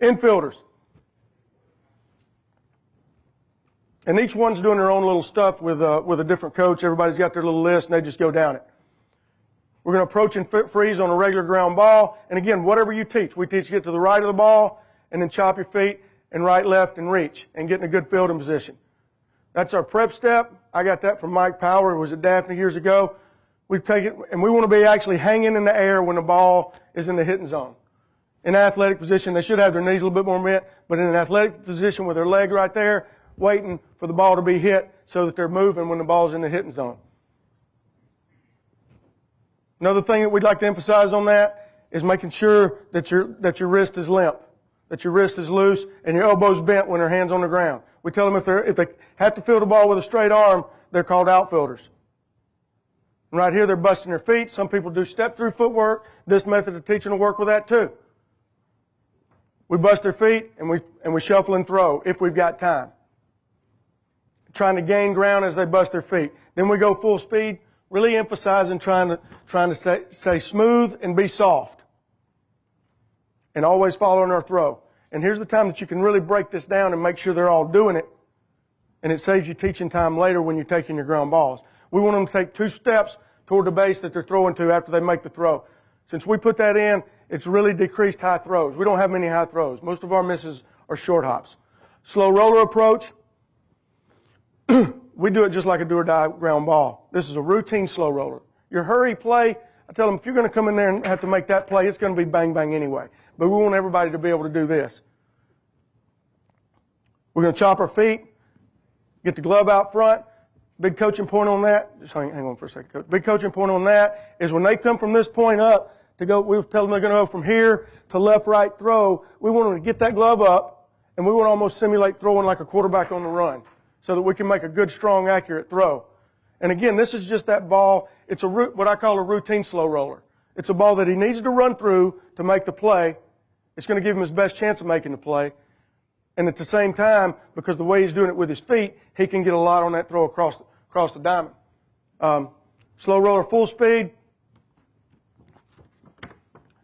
Infielders. And each one's doing their own little stuff with a different coach. Everybody's got their little list, and they just go down it. We're going to approach and freeze on a regular ground ball. And again, whatever you teach. We teach you get to the right of the ball, and then chop your feet, and right, left, and reach, and get in a good fielding position. That's our prep step. I got that from Mike Power, who was at Daphne years ago. We take it, and we want to be actually hanging in the air when the ball is in the hitting zone. In an athletic position, they should have their knees a little bit more bent, but in an athletic position with their leg right there, waiting for the ball to be hit so that they're moving when the ball's in the hitting zone. Another thing that we'd like to emphasize on that is making sure that your wrist is limp, that your wrist is loose, and your elbow's bent when their hand's on the ground. We tell them if they have to field the ball with a straight arm, they're called outfielders. And right here, they're busting their feet. Some people do step-through footwork. This method of teaching will work with that too. We bust their feet and we shuffle and throw if we've got time, trying to gain ground as they bust their feet. Then we go full speed, really emphasizing trying to stay smooth and be soft, and always following our throw. And here's the time that you can really break this down and make sure they're all doing it, and it saves you teaching time later when you're taking your ground balls. We want them to take 2 steps toward the base that they're throwing to after they make the throw. Since we put that in, it's really decreased high throws. We don't have many high throws. Most of our misses are short hops. Slow roller approach. We do it just like a do-or-die ground ball. This is a routine slow roller. Your hurry play, I tell them, if you're going to come in there and have to make that play, it's going to be bang, bang anyway. But we want everybody to be able to do this. We're going to chop our feet, get the glove out front. Big coaching point on that, just hang on for a second, Coach. Big coaching point on that is when they come from this point up to go, we tell them they're going to go from here to left, right, throw. We want them to get that glove up, and we want to almost simulate throwing like a quarterback on the run so that we can make a good, strong, accurate throw. And again, this is just that ball. It's what I call a routine slow roller. It's a ball that he needs to run through to make the play. It's going to give him his best chance of making the play. And at the same time, because the way he's doing it with his feet, he can get a lot on that throw across the diamond. Slow roller full speed.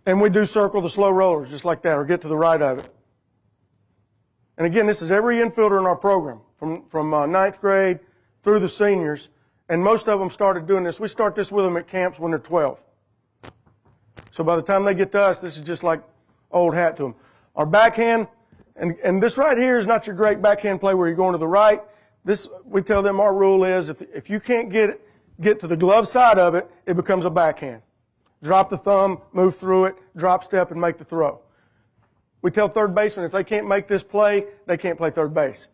And we do circle the slow rollers just like that, or get to the right of it. And again, this is every infielder in our program, from ninth grade through the seniors. And most of them started doing this. We start this with them at camps when they're 12. So by the time they get to us, this is just like old hat to them. Our backhand, and this right here is not your great backhand play where you're going to the right. This, we tell them our rule is if you can't get to the glove side of it, it becomes a backhand. Drop the thumb, move through it, drop step, and make the throw. We tell third baseman if they can't make this play, they can't play third base.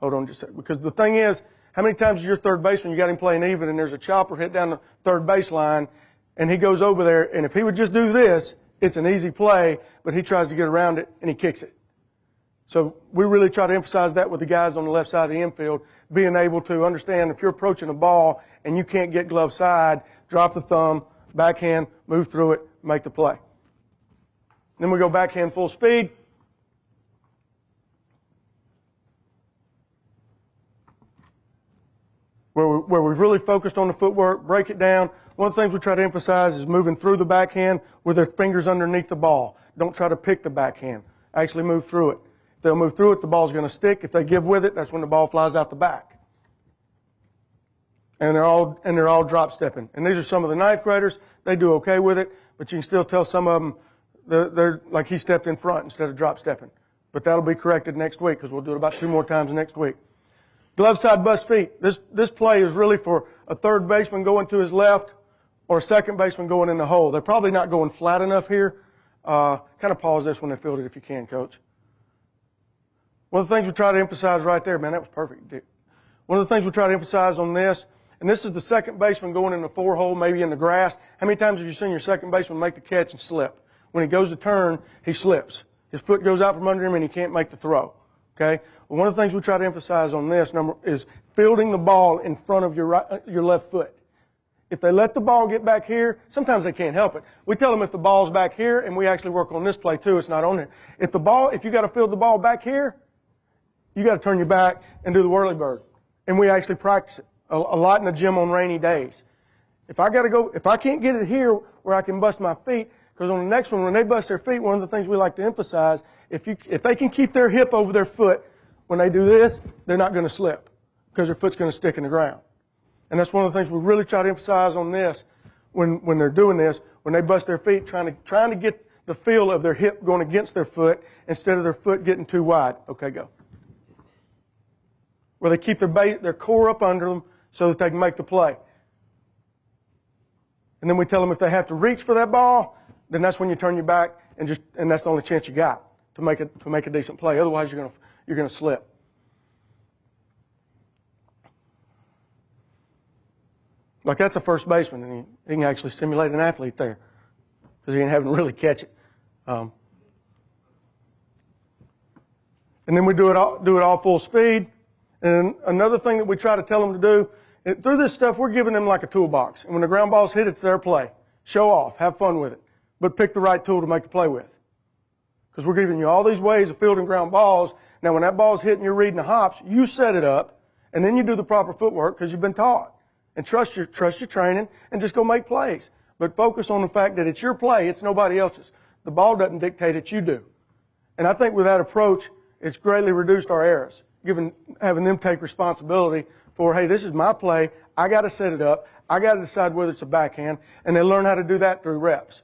Hold on just a second. Because the thing is, how many times is your third baseman, you got him playing even, and there's a chopper hit down the third baseline, and he goes over there, and if he would just do this, it's an easy play, but he tries to get around it, and he kicks it. So we really try to emphasize that with the guys on the left side of the infield, being able to understand if you're approaching a ball and you can't get glove side, drop the thumb, backhand, move through it, make the play. Then we go backhand full speed. Where we've really focused on the footwork, break it down. One of the things we try to emphasize is moving through the backhand with their fingers underneath the ball. Don't try to pick the backhand. Actually move through it. If they'll move through it, the ball's going to stick. If they give with it, that's when the ball flies out the back. And they're all drop stepping. And these are some of the ninth graders. They do okay with it, but you can still tell some of them they're like he stepped in front instead of drop stepping. But that'll be corrected next week because we'll do it about 2 more times next week. Glove side bust feet. This play is really for a third baseman going to his left or a second baseman going in the hole. They're probably not going flat enough here. Kind of pause this when they field it if you can, Coach. One of the things we try to emphasize right there, man, that was perfect, Dick. One of the things we try to emphasize on this, and this is the second baseman going in the 4-hole, maybe in the grass. How many times have you seen your second baseman make the catch and slip? When he goes to turn, he slips. His foot goes out from under him and he can't make the throw. Okay? Well, one of the things we try to emphasize on this is fielding the ball in front of your left foot. If they let the ball get back here, sometimes they can't help it. We tell them if the ball's back here, and we actually work on this play too, it's not on there. If you got to field the ball back here, you got to turn your back and do the whirly bird. And we actually practice it a lot in the gym on rainy days. If I can't get it here where I can bust my feet, Because on the next one, when they bust their feet, one of the things we like to emphasize, if they can keep their hip over their foot, when they do this, they're not going to slip because their foot's going to stick in the ground. And that's one of the things we really try to emphasize on this when they're doing this, when they bust their feet, trying to get the feel of their hip going against their foot instead of their foot getting too wide. Okay, go. Where they keep their core up under them so that they can make the play. And then we tell them if they have to reach for that ball, then that's when you turn your back and that's the only chance you got to make a decent play. Otherwise, you're going to slip. Like that's a first baseman, and he can actually simulate an athlete there because he ain't having to really catch it. And then we do it all full speed. And another thing that we try to tell them to do, through this stuff, we're giving them like a toolbox. And when the ground ball's hit, it's their play. Show off, have fun with it, but pick the right tool to make the play with. Because we're giving you all these ways of fielding ground balls. Now, when that ball's hit and you're reading the hops, you set it up, and then you do the proper footwork because you've been taught. And trust your training, and just go make plays. But focus on the fact that it's your play, it's nobody else's. The ball doesn't dictate it, you do. And I think with that approach, it's greatly reduced our errors, having them take responsibility for, hey, this is my play, I got to set it up, I got to decide whether it's a backhand, and they learn how to do that through reps.